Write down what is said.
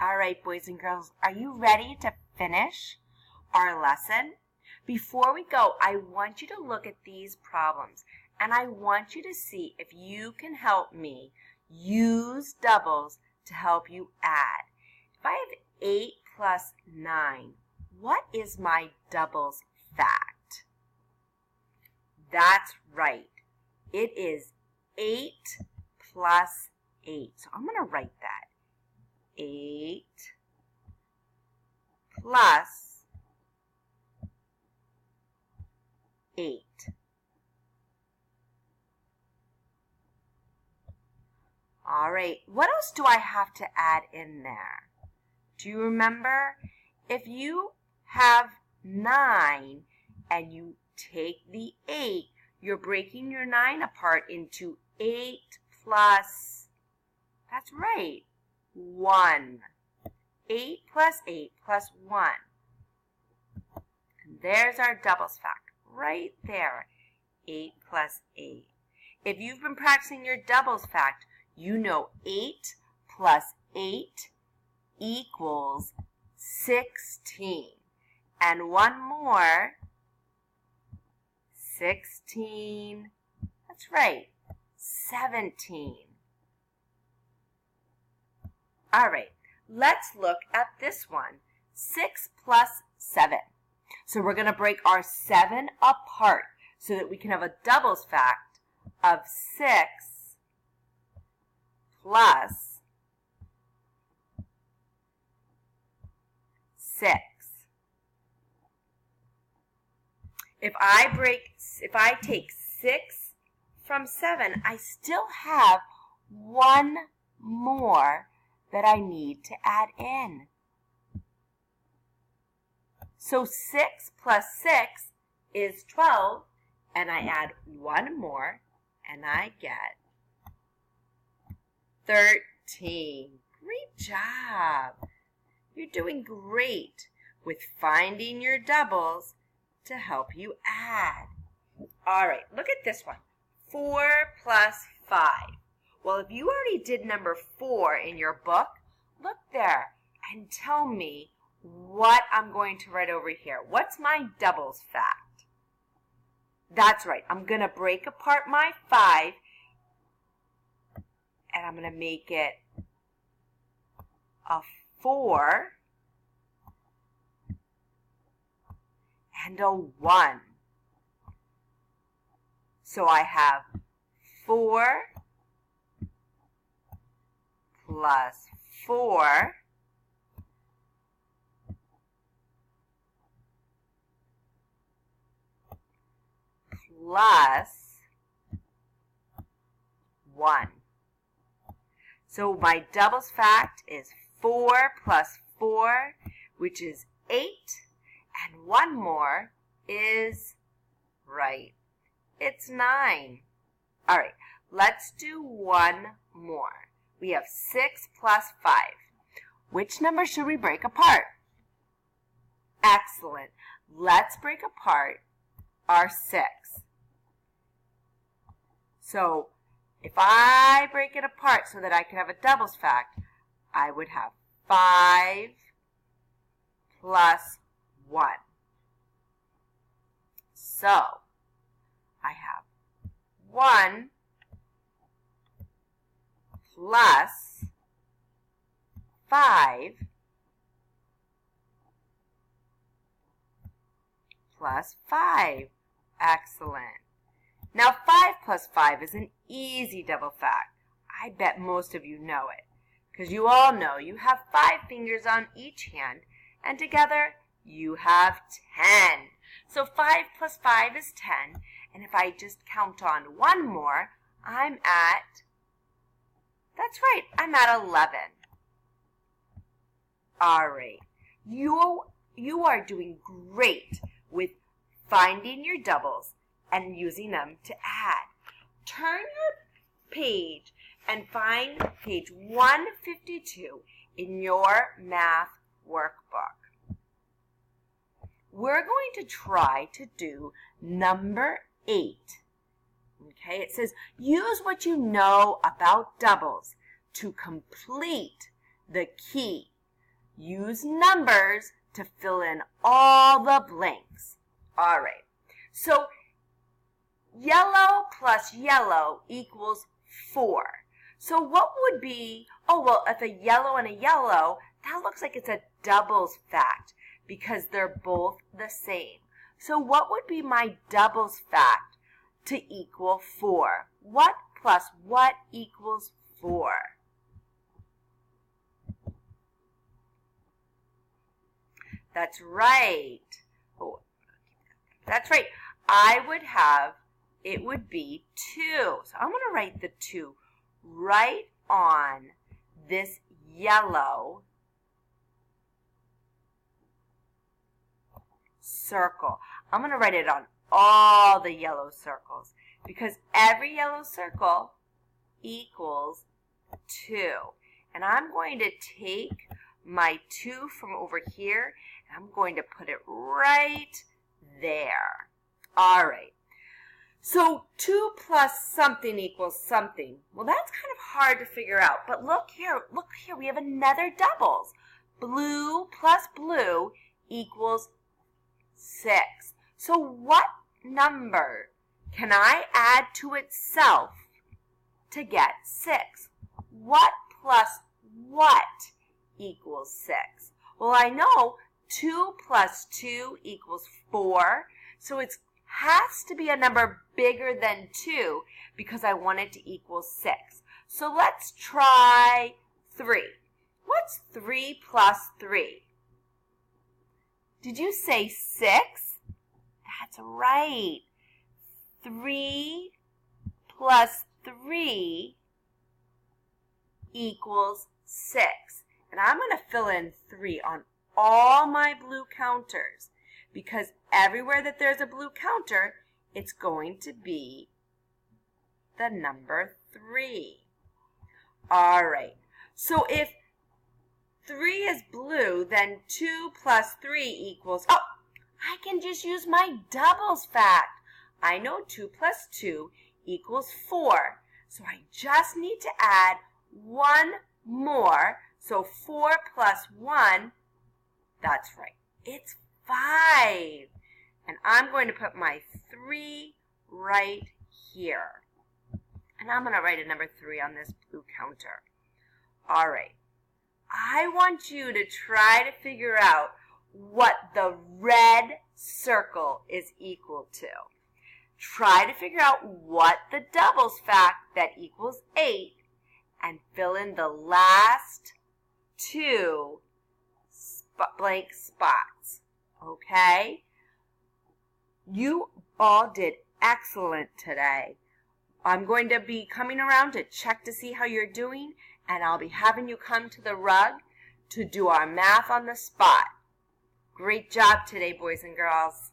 All right, boys and girls, are you ready to finish our lesson? Before we go, I want you to look at these problems, and I want you to see if you can help me use doubles to help you add. If I have 8 plus 9, what is my doubles fact? That's right. It is 8 plus 8. So I'm going to write that. 8 plus 8. All right, what else do I have to add in there? Do you remember? If you have 9 and you take the 8, you're breaking your 9 apart into 8 plus, that's right, 1. 8 plus 8 plus 1. And there's our doubles fact right there, 8 plus 8. If you've been practicing your doubles fact, you know 8 plus 8 equals 16. And one more, 16, that's right, 17. All right, let's look at this one, 6 plus 7. So we're going to break our 7 apart so that we can have a doubles fact of 6 plus 6. If I take 6 from 7, I still have one more that I need to add in. So 6 plus 6 is 12, and I add one more, and I get 13. Great job. You're doing great with finding your doubles to help you add. All right, look at this one. 4 plus 5. Well, if you already did number 4 in your book, look there and tell me what I'm going to write over here. What's my doubles fact? That's right. I'm going to break apart my 5 and I'm going to make it a 4 and a 1. So I have 4 plus 4 plus 1. So my doubles fact is 4 plus 4, which is 8, and one more is, right, it's 9. All right, let's do one more. We have 6 plus 5. Which number should we break apart? Excellent. Let's break apart our 6. So if I break it apart so that I can have a doubles fact, I would have 5 plus 1. So I have 1 plus 5 plus 5. Excellent. Now 5 plus 5 is an easy double fact. I bet most of you know it, because you all know you have 5 fingers on each hand, and together you have 10. So 5 plus 5 is 10, and if I just count on one more, I'm at, that's right, I'm at 11. All right, you are doing great with finding your doubles and using them to add. Turn your page and find page 152 in your math workbook. We're going to try to do number 8. Okay, it says, use what you know about doubles to complete the key use numbers to fill in all the blanks. All right, so yellow plus yellow equals 4. So what would be, oh, well, if a yellow and a yellow, that looks like it's a doubles fact because they're both the same. So what would be my doubles fact to equal 4? What plus what equals 4? That's right. Oh, that's right. I would have, it would be 2. So I'm going to write the 2 right on this yellow circle. I'm going to write it on all the yellow circles because every yellow circle equals 2. And I'm going to take my 2 from over here and I'm going to put it right there. All right. So 2 plus something equals something. Well, that's kind of hard to figure out. But look here, we have another doubles. Blue plus blue equals 6. So what number can I add to itself to get 6? What plus what equals 6? Well, I know 2 plus 2 equals 4. So it has to be a number bigger than 2 because I want it to equal 6. So let's try 3. What's 3 plus 3? Did you say 6? That's right. 3 plus 3 equals 6. And I'm going to fill in 3 on all my blue counters because everywhere that there's a blue counter, it's going to be the number 3. All right. So if 3 is blue, then 2 plus 3 equals, oh, I can just use my doubles fact. I know 2 plus 2 equals 4. So I just need to add 1 more. So 4 plus 1, that's right, it's 5. And I'm going to put my 3 right here. And I'm going to write a number 3 on this blue counter. All right. I want you to try to figure out what the red circle is equal to. Try to figure out what the doubles fact that equals 8 and fill in the last 2 blank spots. Okay? You all did excellent today. I'm going to be coming around to check to see how you're doing, and I'll be having you come to the rug to do our math on the spot. Great job today, boys and girls.